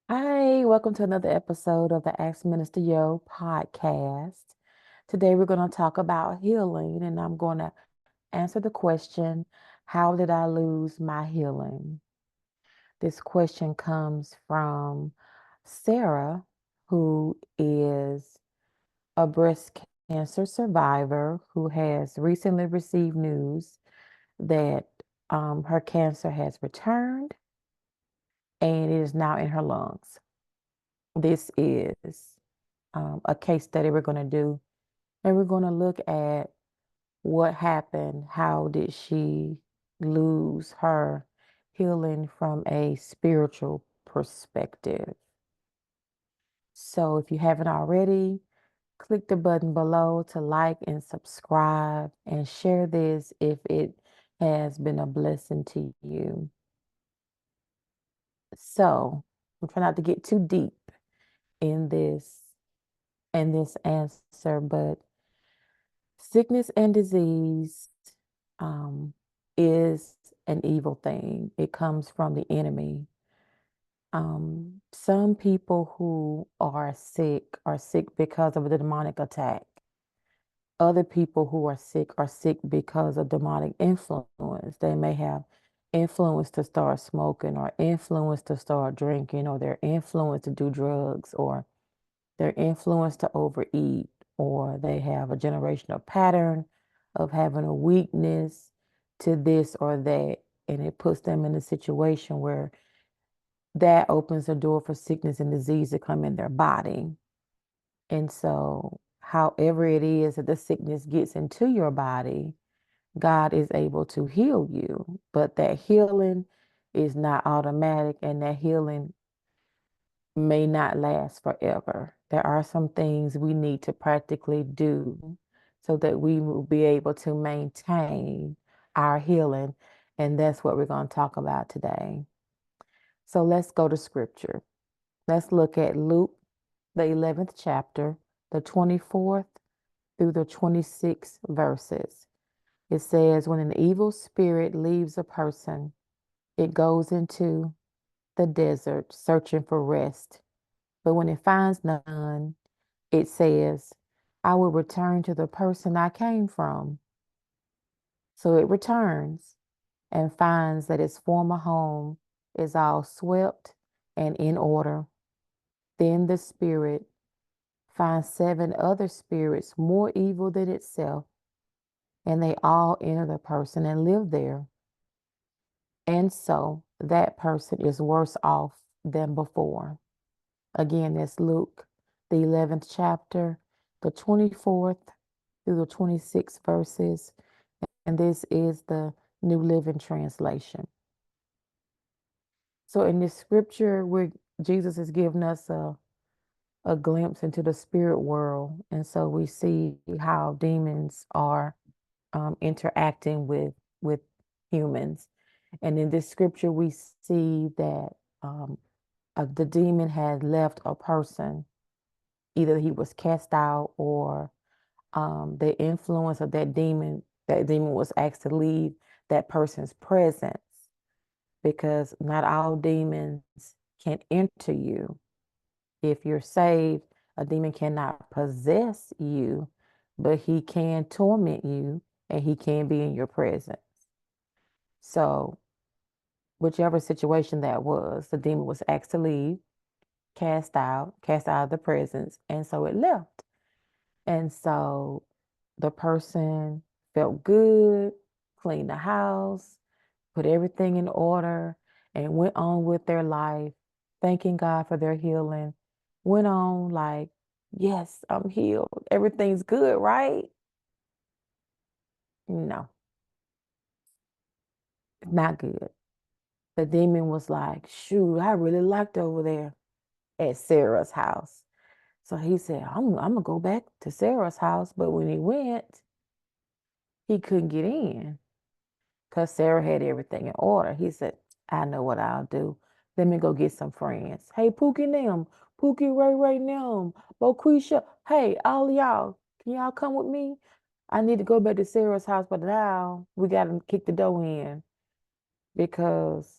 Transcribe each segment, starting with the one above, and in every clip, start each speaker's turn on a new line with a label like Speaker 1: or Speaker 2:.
Speaker 1: Hi, welcome to another episode of the Ask Minister Yo podcast. Today we're going to talk about healing, and I'm going to answer the question, how did I lose my healing? This question comes from Sarah, who is a breast cancer survivor who has recently received news that her cancer has returned and it is now in her lungs. This is a case study we're going to do, and we're going to look at what happened. How did she lose her healing from a spiritual perspective? So if you haven't already, click the button below to like and subscribe and share this if it has been a blessing to you. So I'm trying not to get too deep in this answer, but sickness and disease um, is an evil thing. It comes from the enemy. Some people who are sick because of a demonic attack. Other people who are sick because of demonic influence. They may have influence to start smoking or influence to start drinking, or they're influenced to do drugs, or they're influenced to overeat, or they have a generational pattern of having a weakness to this or that, and it puts them in a situation where that opens the door for sickness and disease to come in their body. And so, however it is that the sickness gets into your body, God is able to heal you, but that healing is not automatic, and that healing may not last forever. There are some things we need to practically do so that we will be able to maintain our healing. And that's what we're going to talk about today. So let's go to scripture. Let's look at Luke, the 11th chapter, the 24th through the 26th verses. It says, when an evil spirit leaves a person, it goes into the desert searching for rest. But when it finds none, it says, I will return to the person I came from. So it returns and finds that its former home is all swept and in order. Then the spirit finds 7 other spirits more evil than itself, and they all enter the person and live there. And so that person is worse off than before. Again, that's Luke, the 11th chapter, the 24th through the 26 verses, and this is the New Living Translation. So in this scripture, where Jesus is giving us a glimpse into the spirit world, and so we see how demons are interacting with humans. And in this scripture, we see that the demon had left a person. Either he was cast out, or the influence of that demon was asked to leave that person's presence, because not all demons can enter you. If you're saved, a demon cannot possess you, but he can torment you and he can be in your presence. So, whichever situation that was, the demon was asked to leave, cast out of the presence, and so it left. And so the person felt good, cleaned the house, put everything in order, and went on with their life, thanking God for their healing. Went on like, yes, I'm healed. Everything's good, right? No, not good. The demon was like, shoot, I really liked over there at Sarah's house. So he said, I'm gonna go back to Sarah's house. But when he went, he couldn't get in because Sarah had everything in order. He said, I know what I'll do. Let me go get some friends. Hey, Pookie them, Pookie Ray Ray them, Boquisha. Hey, all y'all, can y'all come with me? I need to go back to Sarah's house, but now we got to kick the door in because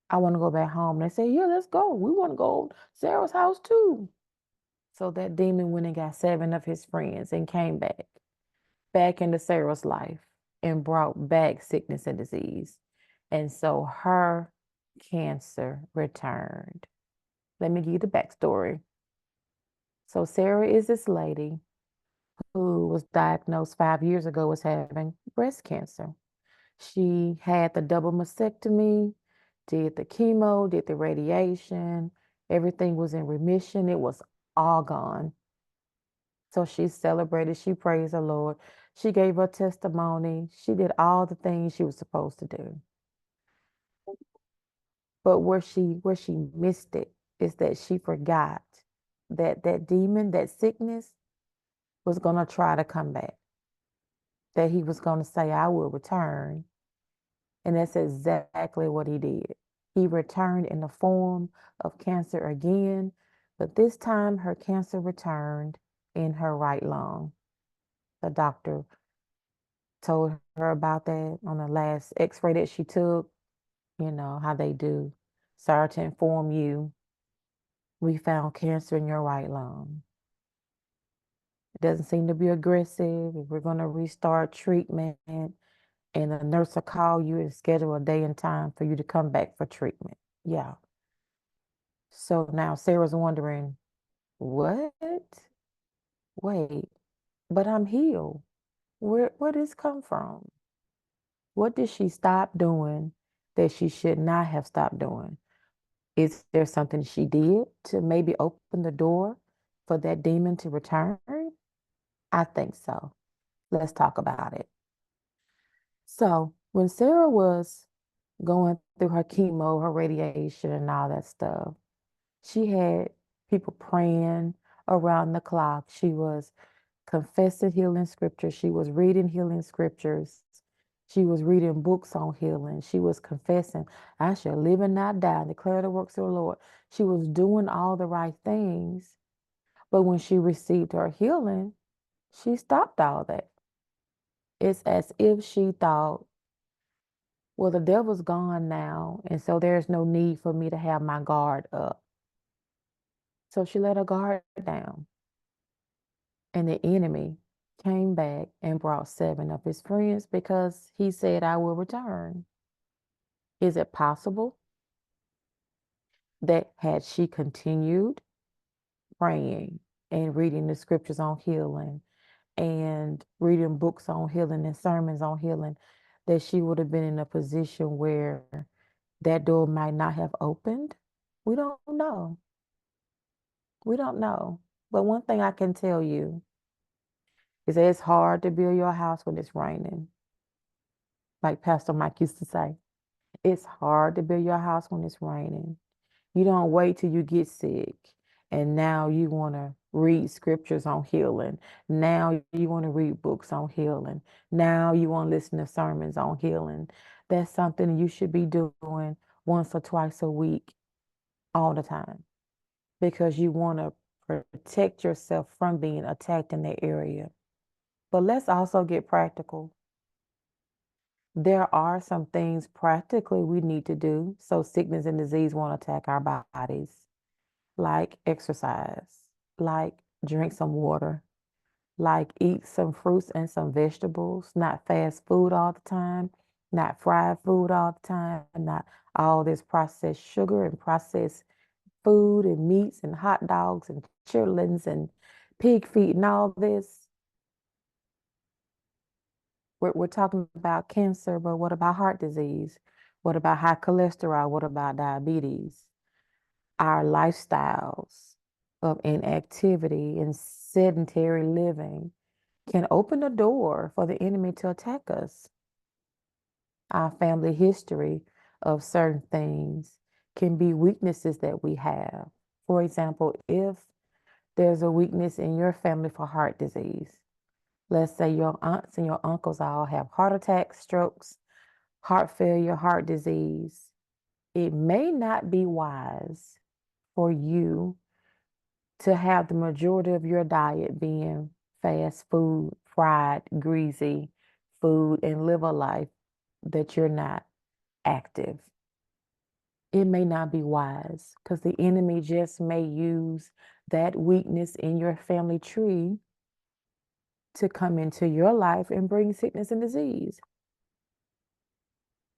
Speaker 1: I want to go back home. They say, yeah, let's go. We want to go to Sarah's house too. So that demon went and got 7 of his friends and came back into Sarah's life and brought back sickness and disease. And so her cancer returned. Let me give you the backstory. So Sarah is this lady who was diagnosed 5 years ago as having breast cancer. She had the double mastectomy, did the chemo, did the radiation. Everything was in remission. It was all gone. So she celebrated, she praised the Lord. She gave her testimony. She did all the things she was supposed to do. But where she missed it is that she forgot that that demon, that sickness was going to try to come back. That he was going to say, I will return. And that's exactly what he did. He returned in the form of cancer again, but this time her cancer returned in her right lung. The doctor told her about that on the last x-ray that she took, you know, how they do. Sorry to inform you, we found cancer in your right lung. It doesn't seem to be aggressive. We're going to restart treatment, and the nurse will call you and schedule a day and time for you to come back for treatment. Yeah. So now Sarah's wondering, what? Wait, but I'm healed. Where did this come from? What did she stop doing that she should not have stopped doing? Is there something she did to maybe open the door for that demon to return? I think so. Let's talk about it. So when Sarah was going through her chemo, her radiation, and all that stuff, she had people praying around the clock. She was confessing healing scriptures. She was reading healing scriptures. She was reading books on healing. She was confessing, I shall live and not die, and declare the works of the Lord. She was doing all the right things. But when she received her healing, she stopped all that. It's as if she thought, well, the devil's gone now, and so there's no need for me to have my guard up. So she let her guard down. And the enemy came back and brought 7 of his friends because he said, I will return. Is it possible that had she continued praying and reading the scriptures on healing and reading books on healing and sermons on healing, that she would have been in a position where that door might not have opened? We don't know. We don't know. But one thing I can tell you is that it's hard to build your house when it's raining. Like Pastor Mike used to say, it's hard to build your house when it's raining. You don't wait till you get sick and now you want to read scriptures on healing. Now you want to read books on healing. Now you want to listen to sermons on healing. That's something you should be doing once or twice a week, all the time, because you want to protect yourself from being attacked in that area. But let's also get practical. There are some things practically we need to do so sickness and disease won't attack our bodies, like exercise, like drink some water, like eat some fruits and some vegetables, not fast food all the time, not fried food all the time, not all this processed sugar and processed food and meats and hot dogs and chitlins and pig feet and all this. We're talking about cancer, but what about heart disease? What about high cholesterol? What about diabetes? Our lifestyles of inactivity and sedentary living can open the door for the enemy to attack us. Our family history of certain things can be weaknesses that we have. For example, if there's a weakness in your family for heart disease, let's say your aunts and your uncles all have heart attacks, strokes, heart failure, heart disease. It may not be wise for you to have the majority of your diet being fast food, fried, greasy food, and live a life that you're not active. it may not be wise because the enemy just may use that weakness in your family tree to come into your life and bring sickness and disease.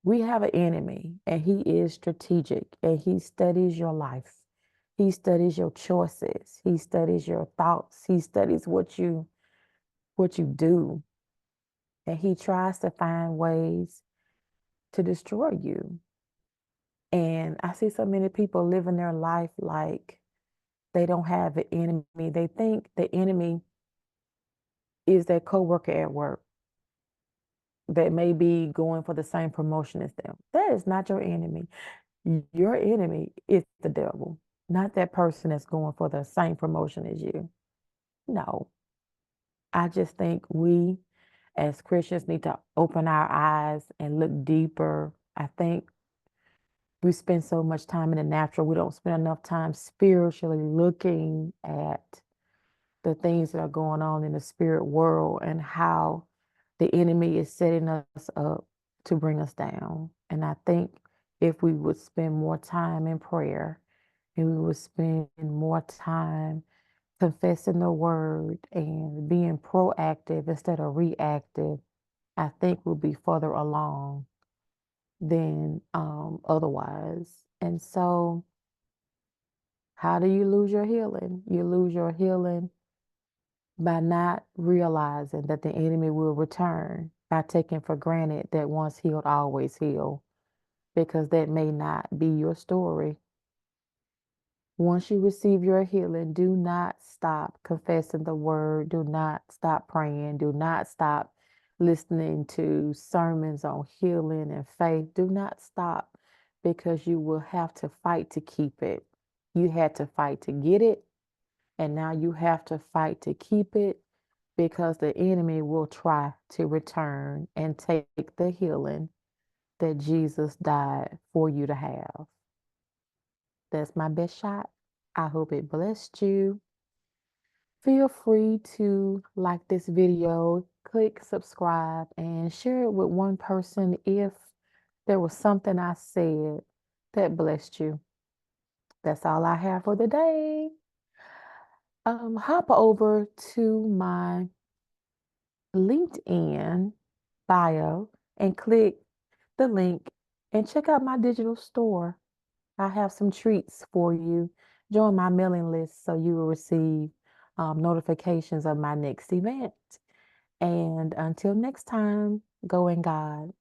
Speaker 1: We have an enemy, and he is strategic, and he studies your life. He studies your choices. He studies your thoughts. He studies what you do. And he tries to find ways to destroy you. And I see so many people living their life like they don't have an enemy. They think the enemy is their coworker at work that may be going for the same promotion as them. That is not your enemy. Your enemy is the devil, not that person that's going for the same promotion as you. No, I just think we as Christians need to open our eyes and look deeper. I think we spend so much time in the natural, we don't spend enough time spiritually looking at the things that are going on in the spirit world and how the enemy is setting us up to bring us down. And I think if we would spend more time in prayer and we would spend more time confessing the word and being proactive instead of reactive, I think we'll be further along than otherwise. And so, how do you lose your healing? You lose your healing by not realizing that the enemy will return, by taking for granted that once healed, always healed, because that may not be your story. Once you receive your healing, do not stop confessing the word. Do not stop praying. Do not stop listening to sermons on healing and faith. Do not stop because you will have to fight to keep it. You had to fight to get it, and now you have to fight to keep it because the enemy will try to return and take the healing that Jesus died for you to have. That's my best shot. I hope it blessed you. Feel free to like this video, click subscribe, and share it with one person if there was something I said that blessed you. That's all I have for the day. Hop over to my LinkedIn bio and click the link and check out my digital store. I have some treats for you. Join my mailing list so you will receive notifications of my next event. And until next time, go in God.